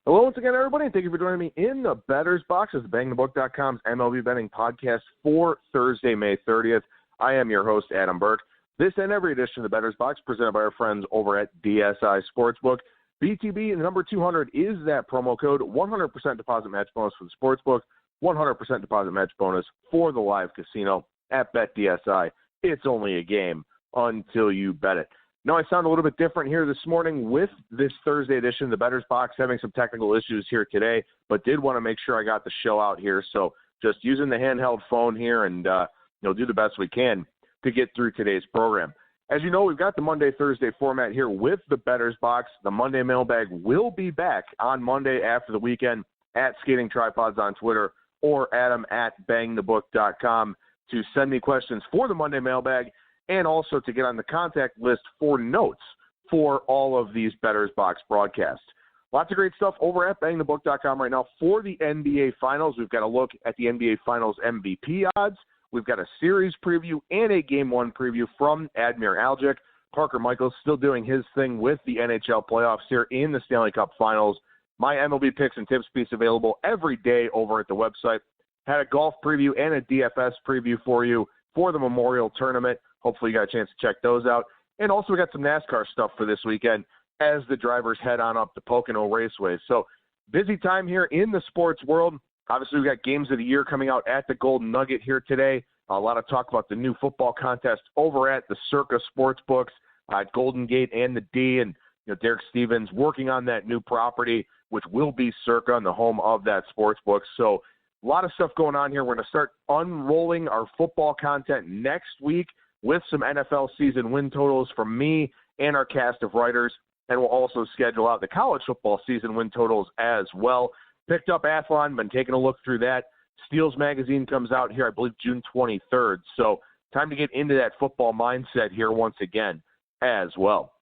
Hello once again, everybody, and thank you for joining me in the Bettor's Box. This is BangTheBook.com's MLB betting podcast for Thursday, May 30th. I am your host, Adam Burke. This and every edition of the Bettor's Box presented by our friends over at DSI Sportsbook. BTB number 200 is that promo code. 100% deposit match bonus for the Sportsbook, 100% deposit match bonus for the live casino at BetDSI. It's only a game until you bet it. Now, I sound a little bit different here this morning with this Thursday edition of the Bettor's Box, having some technical issues here today, but did want to make sure I got the show out here. So just using the handheld phone here and do the best we can to get through today's program. As you know, we've got the Monday-Thursday format here with the Bettor's Box. The Monday mailbag will be back on Monday after the weekend at Skating Tripods on Twitter or Adam at bangthebook.com to send me questions for the Monday mailbag, and also to get on the contact list for notes for all of these Bettor's Box broadcasts. Lots of great stuff over at bangthebook.com right now for the NBA Finals. We've got a look at the NBA Finals MVP odds. We've got a series preview and a Game 1 preview from Admir Algic. Parker Michaels still doing his thing with the NHL playoffs here in the Stanley Cup Finals. My MLB picks and tips piece available every day over at the website. Had a golf preview and a DFS preview for you for the Memorial Tournament. Hopefully you got a chance to check those out. And also we got some NASCAR stuff for this weekend as the drivers head on up to Pocono Raceway. So busy time here in the sports world. Obviously we've got games of the year coming out at the Golden Nugget here today. A lot of talk about the new football contest over at the Circa Sportsbooks at Golden Gate and the D. And Derek Stevens working on that new property, which will be Circa and the home of that sportsbook. So a lot of stuff going on here. We're going to start unrolling our football content next week with some NFL season win totals from me and our cast of writers, and we'll also schedule out the college football season win totals as well. Picked up Athlon, been taking a look through that. Steals magazine comes out here, I believe, June 23rd. So time to get into that football mindset here once again as well.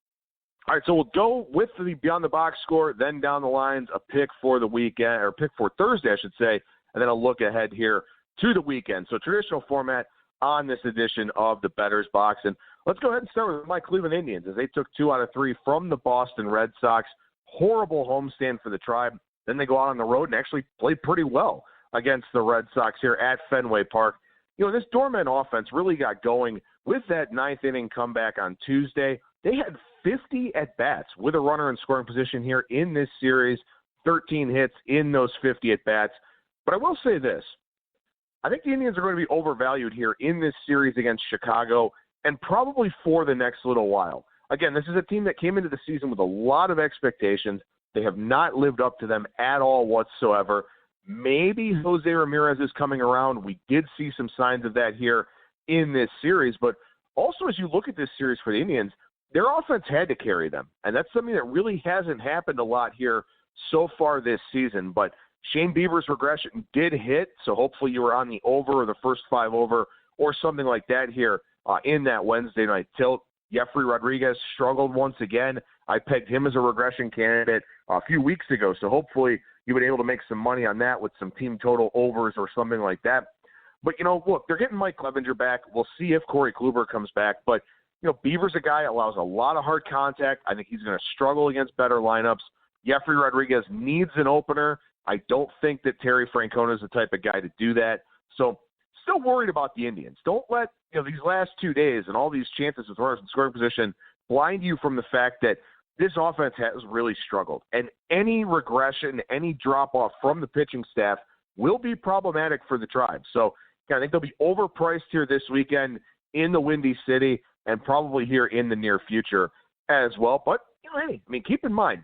All right, so we'll go with the Beyond the Box score, then down the lines, a pick for the weekend, or pick for Thursday, I should say, and then a look ahead here to the weekend. So traditional format on this edition of the Bettor's Box. And let's go ahead and start with my Cleveland Indians as they took 2 out of 3 from the Boston Red Sox. Horrible homestand for the Tribe. Then they go out on the road and actually play pretty well against the Red Sox here at Fenway Park. This dormant offense really got going with that 9th inning comeback on Tuesday. They had 50 at-bats with a runner in scoring position here in this series, 13 hits in those 50 at-bats. But I will say this. I think the Indians are going to be overvalued here in this series against Chicago and probably for the next little while. Again, this is a team that came into the season with a lot of expectations. They have not lived up to them at all whatsoever. Maybe Jose Ramirez is coming around. We did see some signs of that here in this series. But also as you look at this series for the Indians, their offense had to carry them. And that's something that really hasn't happened a lot here so far this season. But Shane Bieber's regression did hit, so hopefully you were on the over or the first 5 over or something like that here in that Wednesday night tilt. Jeffrey Rodriguez struggled once again. I pegged him as a regression candidate a few weeks ago, so hopefully you've been able to make some money on that with some team total overs or something like that. But, look, they're getting Mike Clevenger back. We'll see if Corey Kluber comes back. But, Bieber's a guy that allows a lot of hard contact. I think he's going to struggle against better lineups. Jeffrey Rodriguez needs an opener. I don't think that Terry Francona is the type of guy to do that. So still worried about the Indians. Don't let these last 2 days and all these chances with runners in scoring position blind you from the fact that this offense has really struggled. And any regression, any drop-off from the pitching staff will be problematic for the Tribe. So I think they'll be overpriced here this weekend in the Windy City and probably here in the near future as well. But, keep in mind,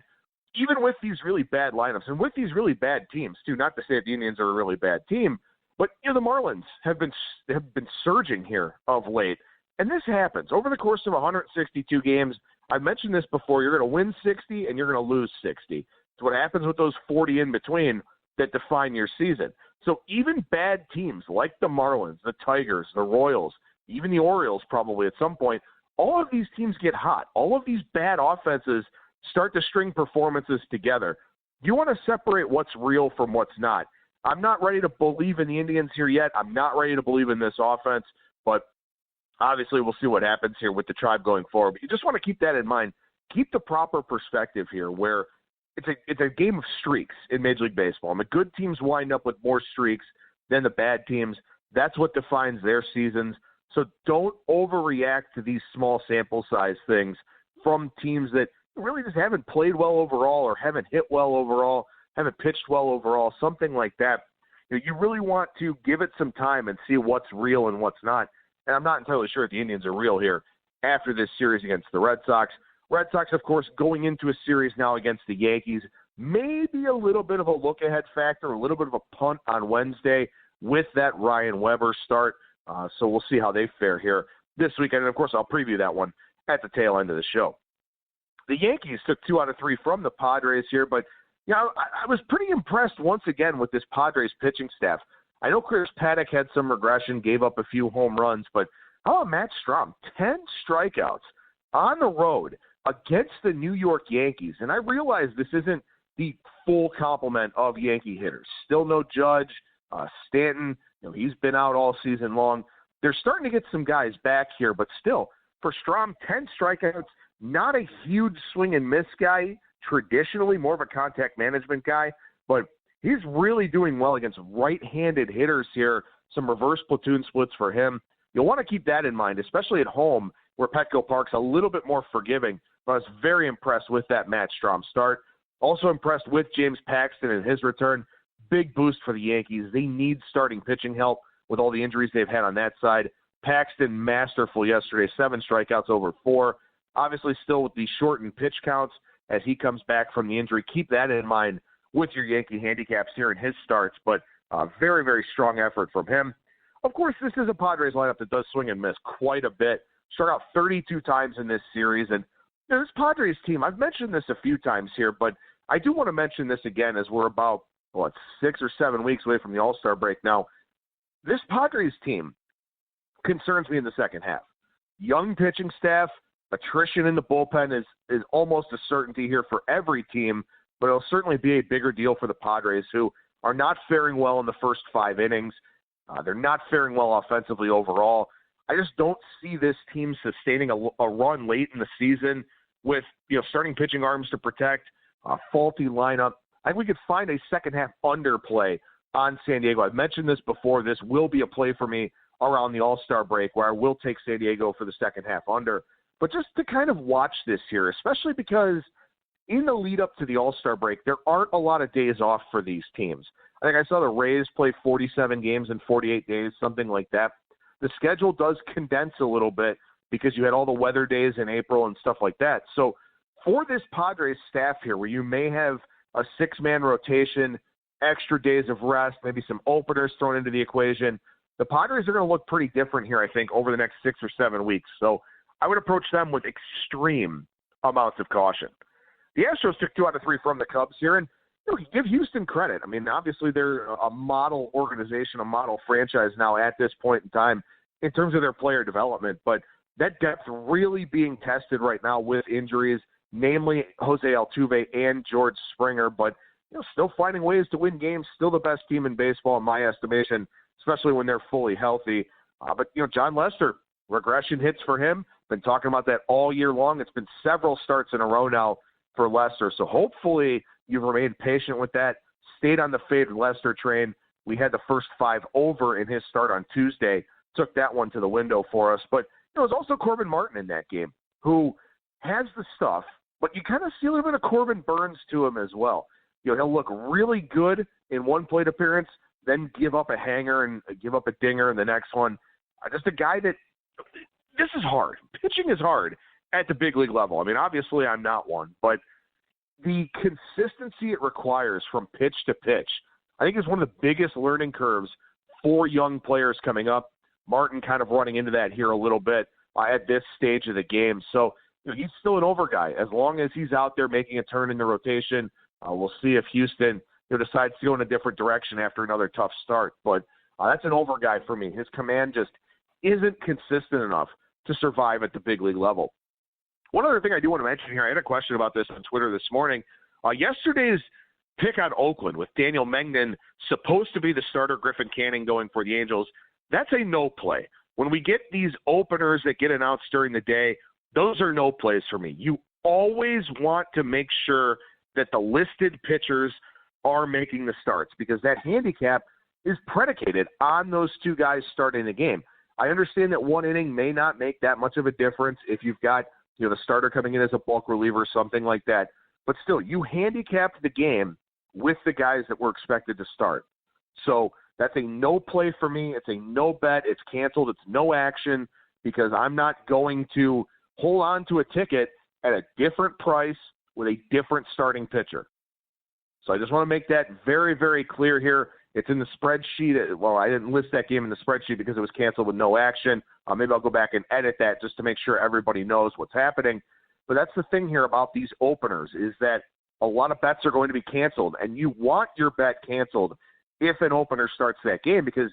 even with these really bad lineups and with these really bad teams, too, not to say that the Indians are a really bad team, but the Marlins have been surging here of late. And this happens over the course of 162 games. I've mentioned this before. You're going to win 60 and you're going to lose 60. It's what happens with those 40 in between that define your season. So even bad teams like the Marlins, the Tigers, the Royals, even the Orioles probably at some point, all of these teams get hot. All of these bad offenses start to string performances together. You want to separate what's real from what's not. I'm not ready to believe in the Indians here yet. I'm not ready to believe in this offense, but obviously we'll see what happens here with the Tribe going forward. But you just want to keep that in mind. Keep the proper perspective here where it's a game of streaks in Major League Baseball. And the good teams wind up with more streaks than the bad teams. That's what defines their seasons. So don't overreact to these small sample size things from teams that really just haven't played well overall or haven't hit well overall, haven't pitched well overall, something like that. You really want to give it some time and see what's real and what's not. And I'm not entirely sure if the Indians are real here after this series against the Red Sox. Red Sox, of course, going into a series now against the Yankees, maybe a little bit of a look-ahead factor, a little bit of a punt on Wednesday with that Ryan Weber start. So we'll see how they fare here this weekend. And, of course, I'll preview that one at the tail end of the show. The Yankees took 2 out of 3 from the Padres here, but I was pretty impressed once again with this Padres pitching staff. I know Chris Paddock had some regression, gave up a few home runs, but how about Matt Strahm? 10 strikeouts on the road against the New York Yankees. And I realize this isn't the full complement of Yankee hitters. Still no Judge, Stanton. He's been out all season long. They're starting to get some guys back here, but still, for Strahm, 10 strikeouts, not a huge swing and miss guy, traditionally more of a contact management guy, but he's really doing well against right-handed hitters here. Some reverse platoon splits for him. You'll want to keep that in mind, especially at home where Petco Park's a little bit more forgiving. But I was very impressed with that Matt Strahm start. Also impressed with James Paxton and his return. Big boost for the Yankees. They need starting pitching help with all the injuries they've had on that side. Paxton masterful yesterday, 7 strikeouts over 4. Obviously still with the shortened pitch counts as he comes back from the injury. Keep that in mind with your Yankee handicaps here in his starts, but very, very strong effort from him. Of course, this is a Padres lineup that does swing and miss quite a bit. Struck out 32 times in this series, and this Padres team, I've mentioned this a few times here, but I do want to mention this again as we're about, 6 or 7 weeks away from the All-Star break now. This Padres team concerns me in the second half. Young pitching staff, attrition in the bullpen is almost a certainty here for every team, but it'll certainly be a bigger deal for the Padres, who are not faring well in the first 5 innings. They're not faring well offensively overall. I just don't see this team sustaining a run late in the season with starting pitching arms to protect, a faulty lineup. I think we could find a second-half underplay on San Diego. I've mentioned this before. This will be a play for me around the All-Star break where I will take San Diego for the second-half under. But just to kind of watch this here, especially because in the lead-up to the All-Star break, there aren't a lot of days off for these teams. I think I saw the Rays play 47 games in 48 days, something like that. The schedule does condense a little bit because you had all the weather days in April and stuff like that. So for this Padres staff here, where you may have a 6-man rotation, extra days of rest, maybe some openers thrown into the equation, the Padres are going to look pretty different here, I think, over the next 6 or 7 weeks. So I would approach them with extreme amounts of caution. The Astros took 2 out of 3 from the Cubs here, and give Houston credit. I mean, obviously they're a model organization, a model franchise now at this point in time in terms of their player development, but that depth really being tested right now with injuries, namely Jose Altuve and George Springer, but still finding ways to win games, still the best team in baseball in my estimation, especially when they're fully healthy. But John Lester, regression hits for him. Been talking about that all year long. It's been several starts in a row now for Lester. So hopefully you've remained patient with that, stayed on the faded Lester train. We had the first 5 over in his start on Tuesday, took that one to the window for us. But there was also Corbin Martin in that game, who has the stuff, but you kind of see a little bit of Corbin Burns to him as well. He'll look really good in one plate appearance, then give up a hanger and give up a dinger in the next one. Just a guy that – this is hard. Pitching is hard at the big league level. I mean, obviously I'm not one, but the consistency it requires from pitch to pitch, I think is one of the biggest learning curves for young players coming up. Martin kind of running into that here a little bit at this stage of the game. So he's still an over guy. As long as he's out there making a turn in the rotation, we'll see if Houston decides to go in a different direction after another tough start. But that's an over guy for me. His command just isn't consistent enough to survive at the big league level. One other thing I do want to mention here, I had a question about this on Twitter this morning. Yesterday's pick on Oakland with Daniel Mengden supposed to be the starter, Griffin Canning going for the Angels, that's a no play. When we get these openers that get announced during the day, those are no plays for me. You always want to make sure that the listed pitchers are making the starts, because that handicap is predicated on those two guys starting the game. I understand that one inning may not make that much of a difference if you've got, the starter coming in as a bulk reliever, something like that. But still, you handicapped the game with the guys that were expected to start. So that's a no play for me. It's a no bet. It's canceled. It's no action, because I'm not going to hold on to a ticket at a different price with a different starting pitcher. So I just want to make that very, very clear here. It's in the spreadsheet. Well, I didn't list that game in the spreadsheet because it was canceled with no action. Maybe I'll go back and edit that just to make sure everybody knows what's happening. But that's the thing here about these openers, is that a lot of bets are going to be canceled, and you want your bet canceled if an opener starts that game, because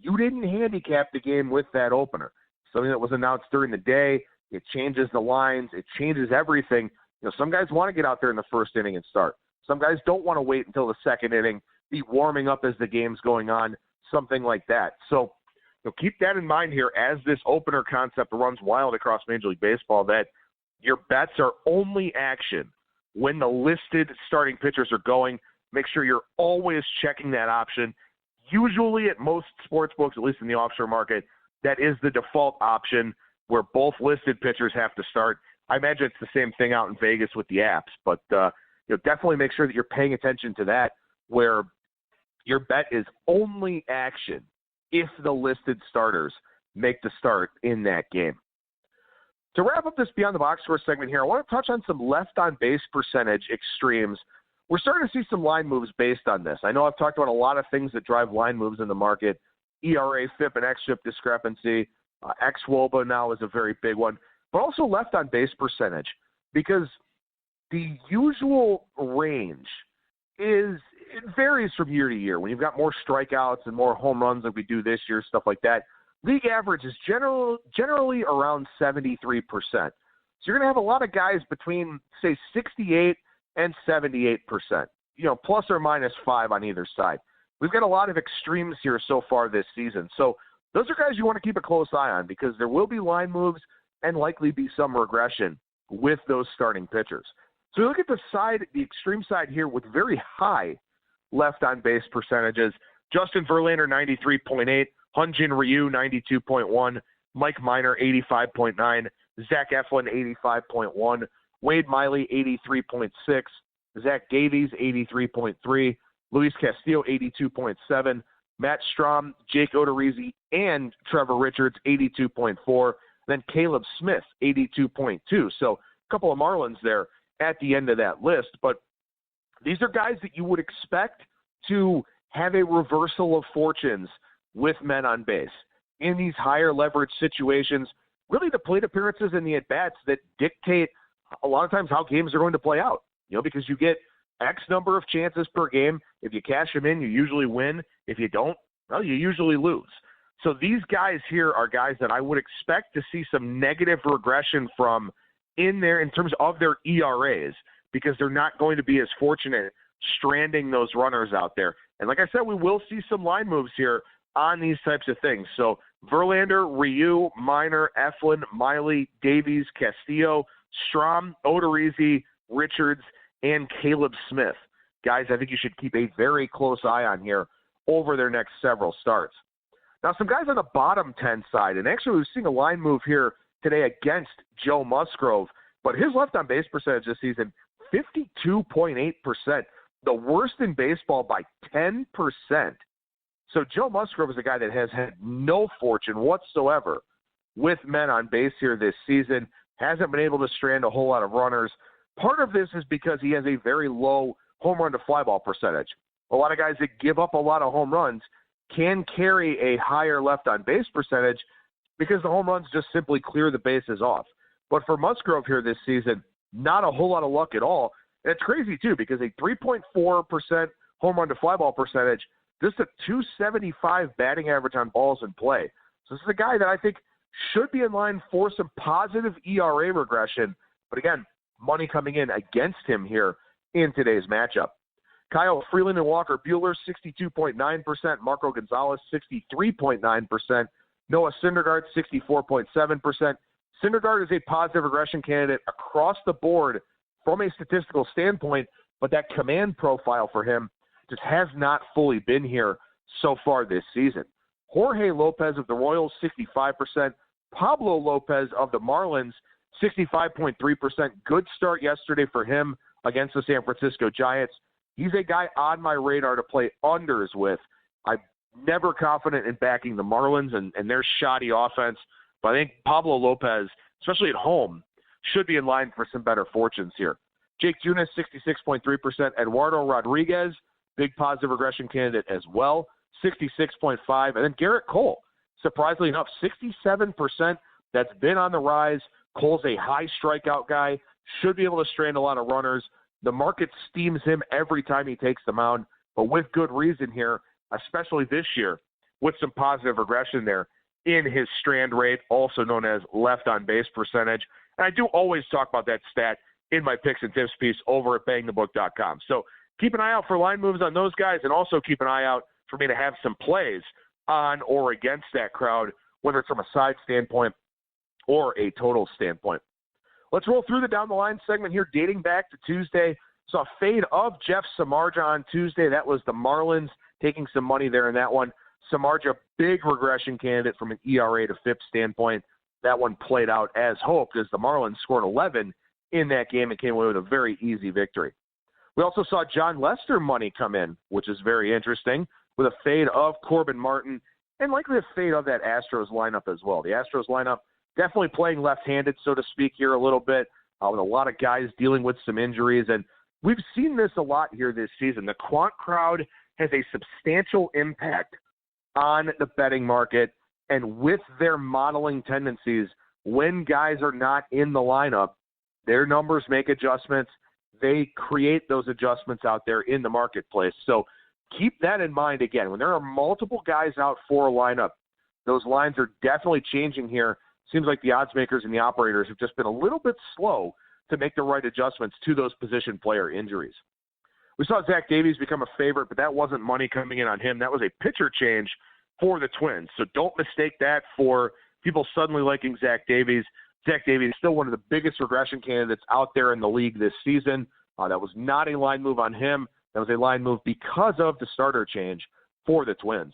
you didn't handicap the game with that opener. Something that was announced during the day, it changes the lines, it changes everything. Some guys want to get out there in the first inning and start. Some guys don't want to wait until the second inning, be warming up as the game's going on, something like that. So keep that in mind here as this opener concept runs wild across Major League Baseball, that your bets are only action when the listed starting pitchers are going. Make sure you're always checking that option. Usually at most sports books, at least in the offshore market, that is the default option where both listed pitchers have to start. I imagine it's the same thing out in Vegas with the apps, but definitely make sure that you're paying attention to that, where your bet is only action if the listed starters make the start in that game. To wrap up this Beyond the Box Score segment here, I want to touch on some left-on-base percentage extremes. We're starting to see some line moves based on this. I know I've talked about a lot of things that drive line moves in the market. ERA, FIP, and xFIP discrepancy. xWOBA now is a very big one. But also left-on-base percentage, because the usual range it varies from year to year. When you've got more strikeouts and more home runs like we do this year, stuff like that, league average is generally around 73%. So you're going to have a lot of guys between, say, 68 and 78%, plus or minus 5 on either side. We've got a lot of extremes here so far this season. So those are guys you want to keep a close eye on, because there will be line moves and likely be some regression with those starting pitchers. So look at the extreme side here with very high left-on-base percentages. Justin Verlander, 93.8. Hyun-Jin Ryu, 92.1. Mike Minor, 85.9. Zach Eflin, 85.1. Wade Miley, 83.6. Zach Davies, 83.3. Luis Castillo, 82.7. Matt Strahm, Jake Odorizzi, and Trevor Richards, 82.4. Then Caleb Smith, 82.2. So a couple of Marlins there at the end of that list. But these are guys that you would expect to have a reversal of fortunes with men on base in these higher leverage situations. Really the plate appearances and the at-bats that dictate a lot of times how games are going to play out, because you get X number of chances per game. If you cash them in, you usually win. If you don't, well, you usually lose. So these guys here are guys that I would expect to see some negative regression from in terms of their ERAs, because they're not going to be as fortunate stranding those runners out there. And like I said, we will see some line moves here on these types of things. So Verlander, Ryu, Minor, Eflin, Miley, Davies, Castillo, Strahm, Odorizzi, Richards, and Caleb Smith. Guys, I think you should keep a very close eye on here over their next several starts. Now, some guys on the bottom 10 side, and actually we've seen a line move here today against Joe Musgrove, but his left-on-base percentage this season, 52.8%, the worst in baseball by 10%. So Joe Musgrove is a guy that has had no fortune whatsoever with men on base here this season, hasn't been able to strand a whole lot of runners. Part of this is because he has a very low home run to fly ball percentage. A lot of guys that give up a lot of home runs can carry a higher left-on-base percentage because the home runs just simply clear the bases off. But for Musgrove here this season, not a whole lot of luck at all. And it's crazy, too, because a 3.4% home run to fly ball percentage, just a 275 batting average on balls in play. So this is a guy that I think should be in line for some positive ERA regression. But again, money coming in against him here in today's matchup. Kyle Freeland and Walker Buehler, 62.9%. Marco Gonzalez, 63.9%. Noah Syndergaard, 64.7%. Syndergaard is a positive regression candidate across the board from a statistical standpoint, but that command profile for him just has not fully been here so far this season. Jorge Lopez of the Royals, 65%. Pablo Lopez of the Marlins, 65.3%. Good start yesterday for him against the San Francisco Giants. He's a guy on my radar to play unders with. I'm never confident in backing the Marlins and their shoddy offense, but I think Pablo Lopez, especially at home, should be in line for some better fortunes here. Jake Junis, 66.3%. Eduardo Rodriguez, big positive regression candidate as well, 66.5%. And then Garrett Cole, surprisingly enough, 67%. That's been on the rise. Cole's a high strikeout guy, should be able to strand a lot of runners. The market steams him every time he takes the mound, but with good reason here, especially this year, with some positive regression there in his strand rate, also known as left on base percentage. And I do always talk about that stat in my picks and tips piece over at bangthebook.com. So keep an eye out for line moves on those guys, and also keep an eye out for me to have some plays on or against that crowd, whether it's from a side standpoint or a total standpoint. Let's roll through the down the line segment here, dating back to Tuesday. Saw a fade of Jeff Samardzija on Tuesday. That was the Marlins taking some money there in that one. Samardzija, big regression candidate from an ERA to FIP standpoint. That one played out as hoped as the Marlins scored 11 in that game and came away with a very easy victory. We also saw John Lester money come in, which is very interesting, with a fade of Corbin Martin and likely a fade of that Astros lineup as well. The Astros lineup definitely playing left-handed, so to speak, here a little bit, with a lot of guys dealing with some injuries. And we've seen this a lot here this season. The quant crowd has a substantial impact on the betting market, and with their modeling tendencies, when guys are not in the lineup, their numbers make adjustments. They create those adjustments out there in the marketplace. So keep that in mind again. When there are multiple guys out for a lineup, those lines are definitely changing here. Seems like the odds makers and the operators have just been a little bit slow to make the right adjustments to those position player injuries. We saw Zach Davies become a favorite, but that wasn't money coming in on him. That was a pitcher change for the Twins. So don't mistake that for people suddenly liking Zach Davies. Zach Davies is still one of the biggest regression candidates out there in the league this season. That was not a line move on him. That was a line move because of the starter change for the Twins.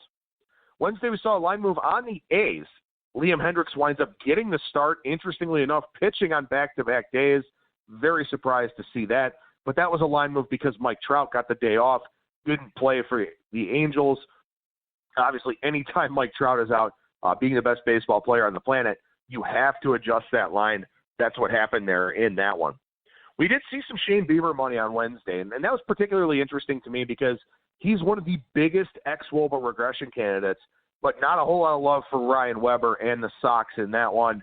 Wednesday, we saw a line move on the A's. Liam Hendricks winds up getting the start, interestingly enough, pitching on back-to-back days. Very surprised to see that. But that was a line move because Mike Trout got the day off, didn't play for the Angels. Obviously, anytime Mike Trout is out, being the best baseball player on the planet, you have to adjust that line. That's what happened there in that one. We did see some Shane Bieber money on Wednesday, and that was particularly interesting to me because he's one of the biggest ex-Woba regression candidates, but not a whole lot of love for Ryan Weber and the Sox in that one.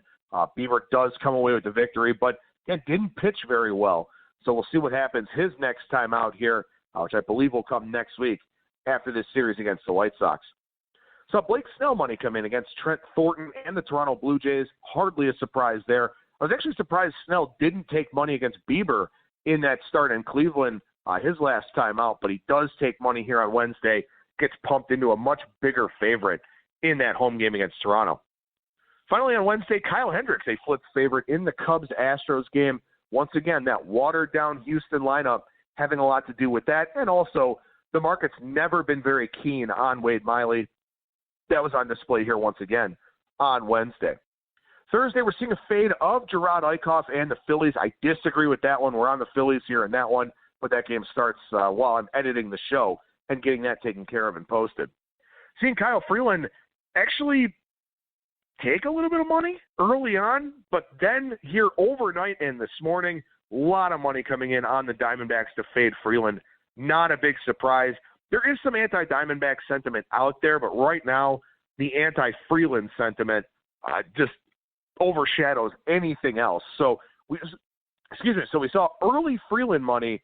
Bieber does come away with the victory, but again, didn't pitch very well. So we'll see what happens his next time out here, which I believe will come next week after this series against the White Sox. So Blake Snell money come in against Trent Thornton and the Toronto Blue Jays. Hardly a surprise there. I was actually surprised Snell didn't take money against Bieber in that start in Cleveland his last time out, but he does take money here on Wednesday, gets pumped into a much bigger favorite in that home game against Toronto. Finally on Wednesday, Kyle Hendricks, a flip favorite in the Cubs-Astros game. Once again, that watered-down Houston lineup having a lot to do with that, and also the market's never been very keen on Wade Miley. That was on display here once again on Wednesday. Thursday, we're seeing a fade of Gerard Eichhoff and the Phillies. I disagree with that one. We're on the Phillies here in that one, but that game starts while I'm editing the show and getting that taken care of and posted. Seeing Kyle Freeland actually take a little bit of money early on, but then here overnight and this morning, a lot of money coming in on the Diamondbacks to fade Freeland. Not a big surprise. There is some anti-Diamondback sentiment out there, but right now the anti-Freeland sentiment just overshadows anything else. So we saw early Freeland money,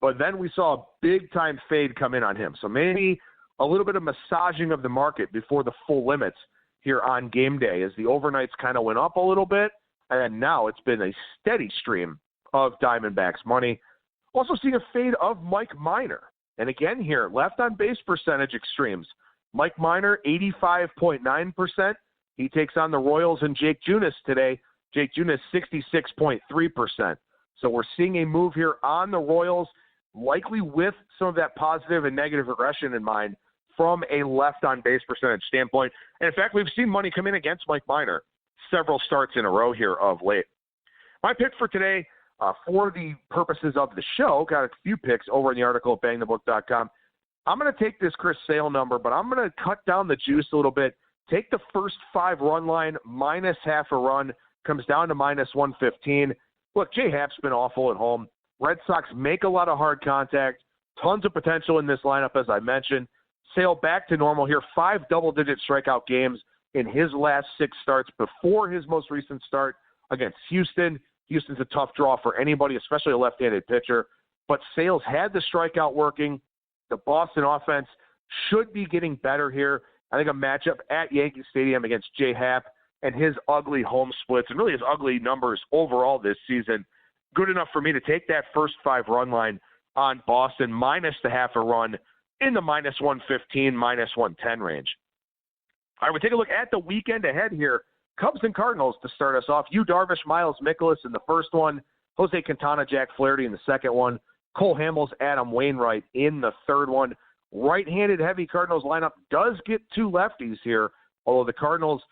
but then we saw a big-time fade come in on him. So maybe a little bit of massaging of the market before the full limits here on game day as the overnights kind of went up a little bit, and now it's been a steady stream of Diamondbacks money. Also seeing a fade of Mike Minor. And again here, left on base percentage extremes. Mike Minor, 85.9%. He takes on the Royals and Jake Junis today. Jake Junis, 66.3%. So we're seeing a move here on the Royals. likely with some of that positive and negative regression in mind from a left-on-base percentage standpoint. And, in fact, we've seen money come in against Mike Minor several starts in a row here of late. My pick for today, for the purposes of the show, got a few picks over in the article at bangthebook.com. I'm going to take this Chris Sale number, but I'm going to cut down the juice a little bit. Take the first 5 run line, minus half a run, comes down to minus 115. Look, Jay Happ's been awful at home. Red Sox make a lot of hard contact. Tons of potential in this lineup, as I mentioned. Sale back to normal here. 5 double-digit strikeout games in his last 6 starts before his most recent start against Houston. Houston's a tough draw for anybody, especially a left-handed pitcher. But Sale's had the strikeout working. The Boston offense should be getting better here. I think a matchup at Yankee Stadium against Jay Happ and his ugly home splits and really his ugly numbers overall this season, good enough for me to take that first 5 run line on Boston minus the half a run in the minus 115, minus 110 range. All right, we take a look at the weekend ahead here. Cubs and Cardinals to start us off. Yu Darvish, Miles Mikolas in the first one. Jose Quintana, Jack Flaherty in the second one. Cole Hamels, Adam Wainwright in the third one. Right-handed heavy Cardinals lineup does get 2 lefties here, although the Cardinals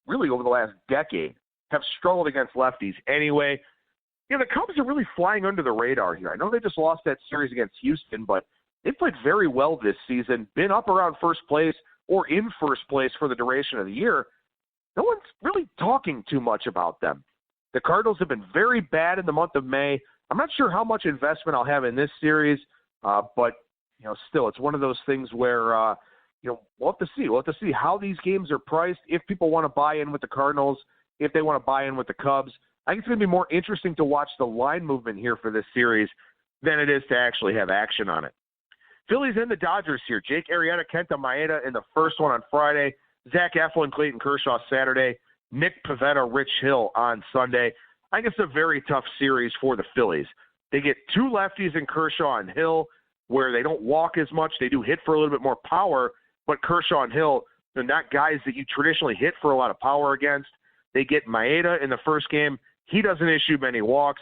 really over the last decade have struggled against lefties anyway. You know, the Cubs are really flying under the radar here. I know they just lost that series against Houston, but they played very well this season, been up around first place or in first place for the duration of the year. No one's really talking too much about them. The Cardinals have been very bad in the month of May. I'm not sure how much investment I'll have in this series, but still, it's one of those things where we'll have to see. We'll have to see how these games are priced. If people want to buy in with the Cardinals, if they want to buy in with the Cubs, I think it's going to be more interesting to watch the line movement here for this series than it is to actually have action on it. Phillies and the Dodgers here. Jake Arrieta, Kenta Maeda in the first one on Friday. Zach Eflin, Clayton Kershaw Saturday. Nick Pivetta, Rich Hill on Sunday. I think it's a very tough series for the Phillies. They get 2 lefties in Kershaw and Hill where they don't walk as much. They do hit for a little bit more power, but Kershaw and Hill, they're not guys that you traditionally hit for a lot of power against. They get Maeda in the first game. He doesn't issue many walks.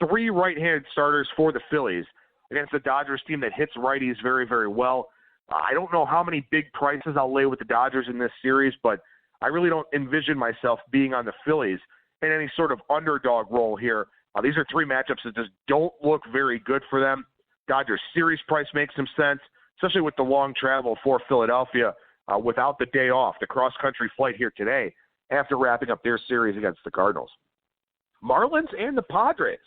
3 right-handed starters for the Phillies against the Dodgers team that hits righties very, very well. I don't know how many big prices I'll lay with the Dodgers in this series, but I really don't envision myself being on the Phillies in any sort of underdog role here. These are 3 matchups that just don't look very good for them. Dodgers series price makes some sense, especially with the long travel for Philadelphia without the day off, the cross-country flight here today after wrapping up their series against the Cardinals. Marlins and the Padres.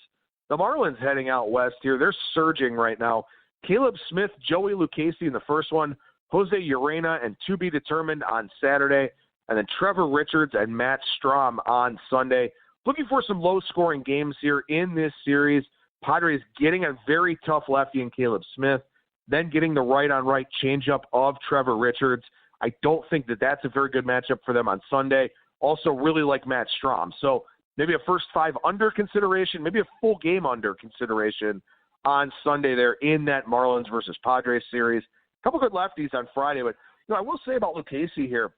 The Marlins heading out west here. They're surging right now. Caleb Smith, Joey Lucchesi in the first one, Jose Urena and to be determined on Saturday, and then Trevor Richards and Matt Strahm on Sunday. Looking for some low-scoring games here in this series. Padres getting a very tough lefty in Caleb Smith, then getting the right-on-right changeup of Trevor Richards. I don't think that that's a very good matchup for them on Sunday. Also really like Matt Strahm. So maybe a first 5 under consideration, maybe a full game under consideration on Sunday there in that Marlins versus Padres series. A couple good lefties on Friday, but I will say about Lucchesi here,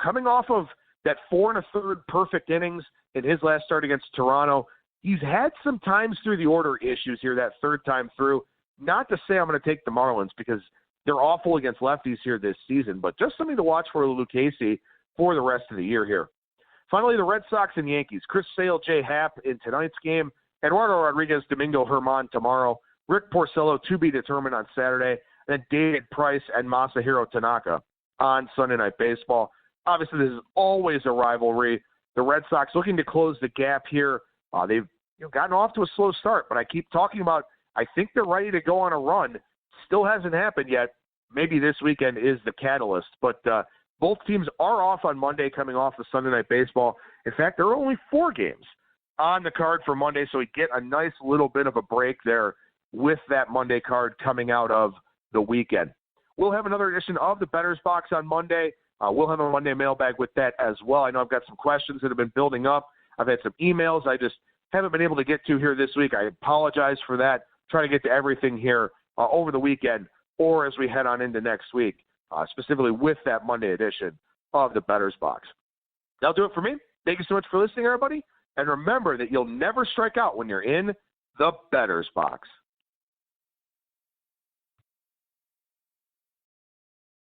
coming off of that 4 1/3 perfect innings in his last start against Toronto, he's had some times through the order issues here that third time through. Not to say I'm going to take the Marlins because they're awful against lefties here this season, but just something to watch for Lucchesi for the rest of the year here. Finally, the Red Sox and Yankees. Chris Sale, Jay Happ in tonight's game. Eduardo Rodriguez, Domingo Germán tomorrow. Rick Porcello to be determined on Saturday. And then David Price and Masahiro Tanaka on Sunday Night Baseball. Obviously, this is always a rivalry. The Red Sox looking to close the gap here. They've gotten off to a slow start, but I keep talking about I think they're ready to go on a run. Still hasn't happened yet. Maybe this weekend is the catalyst, but both teams are off on Monday coming off the Sunday Night Baseball. In fact, there are only 4 games on the card for Monday, so we get a nice little bit of a break there with that Monday card coming out of the weekend. We'll have another edition of the Bettor's Box on Monday. We'll have a Monday mailbag with that as well. I know I've got some questions that have been building up. I've had some emails I just haven't been able to get to here this week. I apologize for that. Try to get to everything here over the weekend or as we head on into next week, specifically with that Monday edition of the Bettor's Box. That'll do it for me. Thank you so much for listening, everybody. And remember that you'll never strike out when you're in the Bettor's Box.